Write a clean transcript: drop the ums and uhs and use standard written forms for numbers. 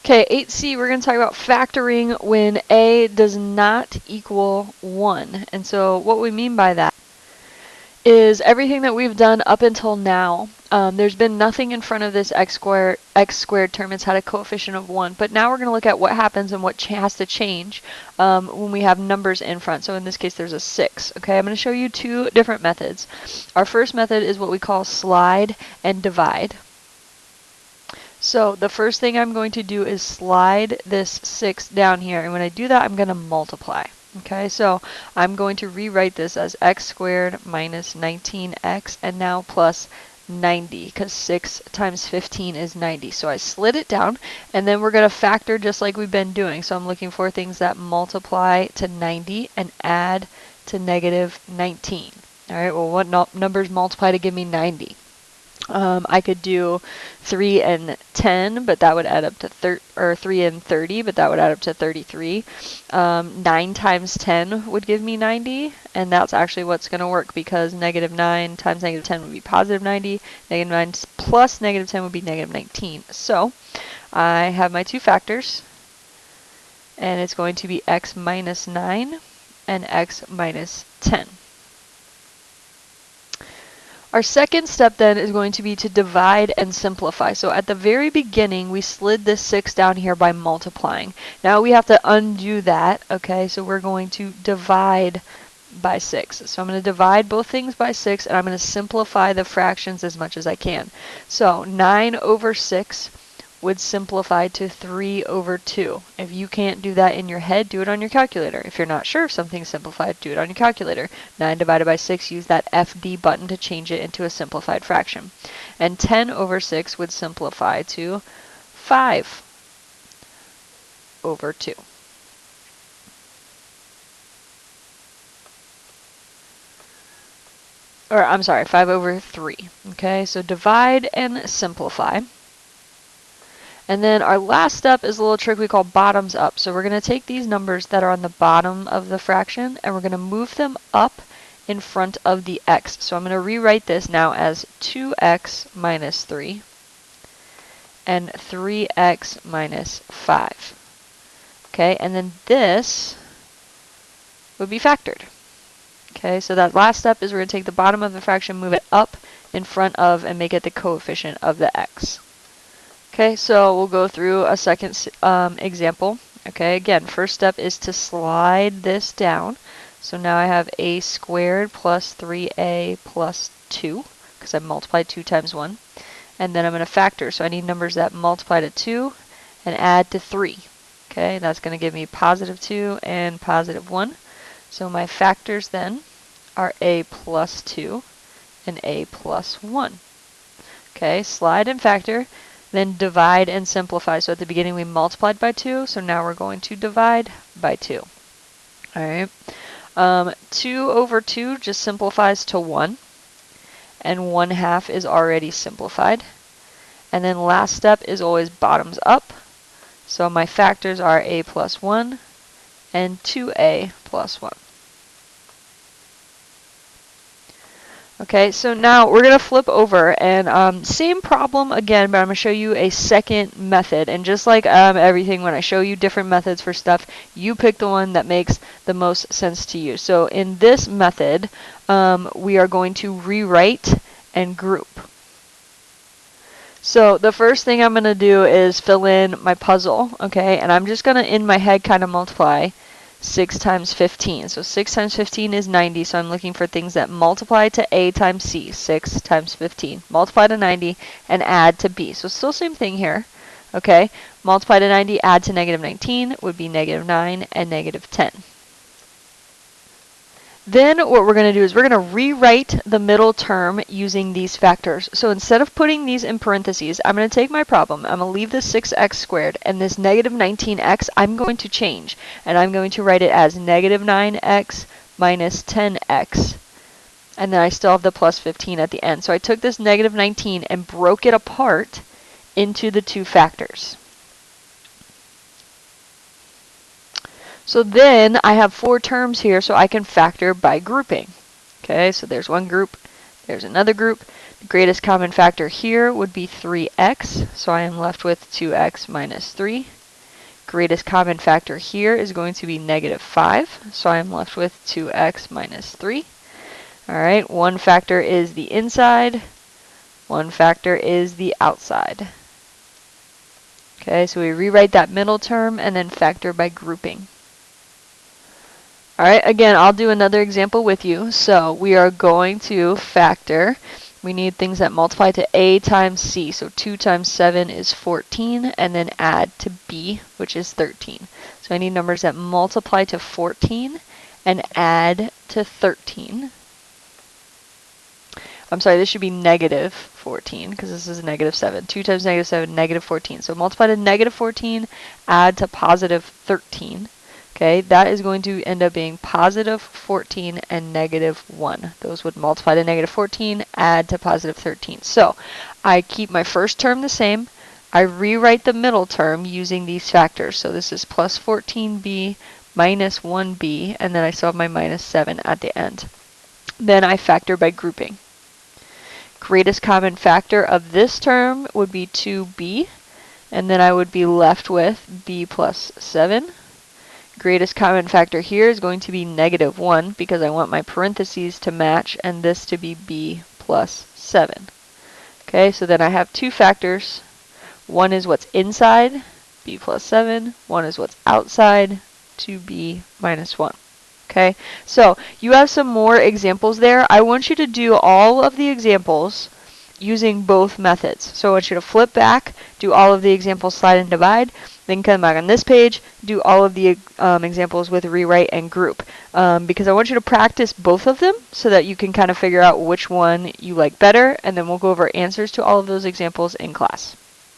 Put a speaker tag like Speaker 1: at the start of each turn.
Speaker 1: Okay, 8C, we're going to talk about factoring when A does not equal 1. And so what we mean by that is everything that we've done up until now, there's been nothing in front of this x squared term. It's had a coefficient of 1. But now we're going to look at what happens and what has to change when we have numbers in front. So in this case, there's a 6. Okay, I'm going to show you two different methods. Our first method is what we call slide and divide. So the first thing I'm going to do is slide this 6 down here, and when I do that, I'm going to multiply. Okay, so I'm going to rewrite this as x squared minus 19x, and now plus 90, because 6 times 15 is 90. So I slid it down, and then we're going to factor just like we've been doing. So I'm looking for things that multiply to 90 and add to negative 19. All right, well, what numbers multiply to give me 90? I could do 3 and 10, but that would add up to 3 and 30, but that would add up to 33. 9 times 10 would give me 90, and that's actually what's going to work, because negative 9 times negative 10 would be positive 90. Negative 9 plus negative 10 would be negative 19. So I have my two factors, and it's going to be x minus 9 and x minus 10. Our second step then is going to be to divide and simplify. So at the very beginning, we slid this 6 down here by multiplying. Now we have to undo that, okay? So we're going to divide by 6. So I'm going to divide both things by 6, and I'm going to simplify the fractions as much as I can. So 9 over 6 would simplify to 3 over 2. If you can't do that in your head, do it on your calculator. If you're not sure if something's simplified, do it on your calculator. 9 divided by 6, use that FD button to change it into a simplified fraction. And 10 over 6 would simplify to 5 over 2. Or, I'm sorry, 5 over 3. Okay, so divide and simplify. And then our last step is a little trick we call bottoms up. So we're going to take these numbers that are on the bottom of the fraction, and we're going to move them up in front of the x. So I'm going to rewrite this now as 2x minus 3 and 3x minus 5. Okay, and then this would be factored. Okay, so that last step is we're going to take the bottom of the fraction, move it up in front of, and make it the coefficient of the x. Okay, so we'll go through a second example. Okay, again, first step is to slide this down. So now I have a squared plus 3a plus 2, because I multiplied 2 times 1. And then I'm going to factor, so I need numbers that multiply to 2 and add to 3. Okay, that's going to give me positive 2 and positive 1. So my factors then are a plus 2 and a plus 1. Okay, slide and factor. Then divide and simplify. So at the beginning we multiplied by 2, so now we're going to divide by 2. Alright. 2 over 2 just simplifies to 1, and 1/2 is already simplified. And then last step is always bottoms up. So my factors are a plus 1 and 2a plus 1. Okay, so now we're going to flip over, and same problem again, but I'm going to show you a second method. And just like everything, when I show you different methods for stuff, you pick the one that makes the most sense to you. So in this method, we are going to rewrite and group. So the first thing I'm going to do is fill in my puzzle, okay, and I'm just going to, in my head, kind of multiply 6 times 15. So 6 times 15 is 90, so I'm looking for things that multiply to a times c. 6 times 15. Multiply to 90 and add to b. So still same thing here. Okay, multiply to 90, add to negative 19 would be negative 9 and negative 10. Then what we're going to do is we're going to rewrite the middle term using these factors. So instead of putting these in parentheses, I'm going to take my problem, I'm going to leave this 6x squared, and this negative 19x I'm going to change, and I'm going to write it as negative 9x minus 10x. And then I still have the plus 15 at the end. So I took this negative 19 and broke it apart into the two factors. So then I have 4 terms here, so I can factor by grouping. Okay, so there's one group, there's another group. The greatest common factor here would be 3x, so I am left with 2x minus 3. Greatest common factor here is going to be -5, so I'm left with 2x minus 3. All right, one factor is the inside, one factor is the outside. Okay, so we rewrite that middle term and then factor by grouping. All right, again, I'll do another example with you. So we are going to factor. We need things that multiply to a times c. So 2 times 7 is 14, and then add to b, which is 13. So I need numbers that multiply to 14 and add to 13. I'm sorry, this should be negative 14 because this is negative 7. 2 times negative 7, negative 14. So multiply to negative 14, add to positive 13. Okay, that is going to end up being positive 14 and negative 1. Those would multiply to negative 14, add to positive 13. So I keep my first term the same. I rewrite the middle term using these factors. So this is plus 14b minus 1b, and then I still have my minus 7 at the end. Then I factor by grouping. Greatest common factor of this term would be 2b, and then I would be left with b plus 7. Greatest common factor here is going to be negative 1 because I want my parentheses to match and this to be b plus 7. Okay, so then I have two factors. One is what's inside, b plus 7. One is what's outside, 2b minus 1. Okay, so you have some more examples there. I want you to do all of the examples using both methods. So I want you to flip back, do all of the examples, slide and divide, then come back on this page, do all of the examples with rewrite and group. Because I want you to practice both of them so that you can kind of figure out which one you like better, and then we'll go over answers to all of those examples in class.